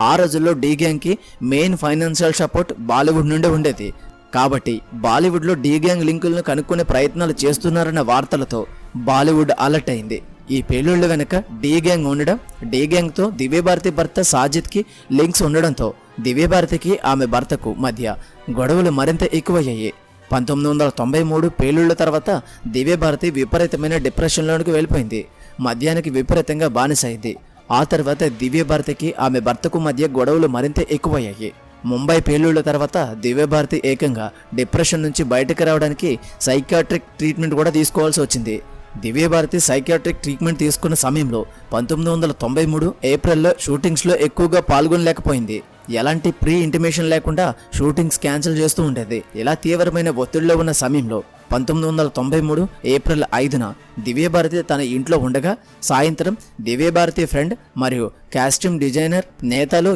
ఆ రోజుల్లో డీ గ్యాంగ్కి మెయిన్ ఫైనాన్షియల్ సపోర్ట్ బాలీవుడ్ నుండి ఉండేది. కాబట్టి బాలీవుడ్లో డీ గ్యాంగ్ లింకులను కనుక్కునే ప్రయత్నాలు చేస్తున్నారన్న వార్తలతో బాలీవుడ్ అలర్ట్ అయింది. ఈ పేలుళ్ల వెనక డీ గ్యాంగ్ ఉండడం, డీ గ్యాంగ్తో దివ్యభారతి భర్త సాజిద్కి లింక్స్ ఉండడంతో దివ్యభారతికి ఆమె భర్తకు మధ్య గొడవలు మరింత ఎక్కువయ్యాయి. 1993 పేలుళ్ల తర్వాత దివ్యభారతి విపరీతమైన డిప్రెషన్లోనికి వెళ్ళిపోయింది. మద్యానికి విపరీతంగా బానిసైంది. ఆ తర్వాత దివ్యభారతికి ఆమె భర్తకు మధ్య గొడవలు మరింత ఎక్కువయ్యాయి. ముంబై పేలుళ్ల తర్వాత దివ్యభారతి ఏకంగా డిప్రెషన్ నుంచి బయటకు రావడానికి సైకియాట్రిక్ ట్రీట్మెంట్ కూడా తీసుకోవాల్సి వచ్చింది. దివ్యభారతి సైకియాట్రిక్ ట్రీట్మెంట్ తీసుకున్న సమయంలో 1993 ఏప్రిల్లో షూటింగ్స్లో ఎక్కువగా పాల్గొనలేకపోయింది. ఎలాంటి ప్రీ ఇంటిమేషన్ లేకుండా షూటింగ్స్ క్యాన్సిల్ చేస్తూ ఉండేది. ఇలా తీవ్రమైన ఒత్తిడిలో ఉన్న సమయంలో 1993 ఏప్రిల్ 5న దివ్యభారతి తన ఇంట్లో ఉండగా సాయంత్రం దివ్యభారతి ఫ్రెండ్ మరియు కాస్ట్యూమ్ డిజైనర్ నేతలు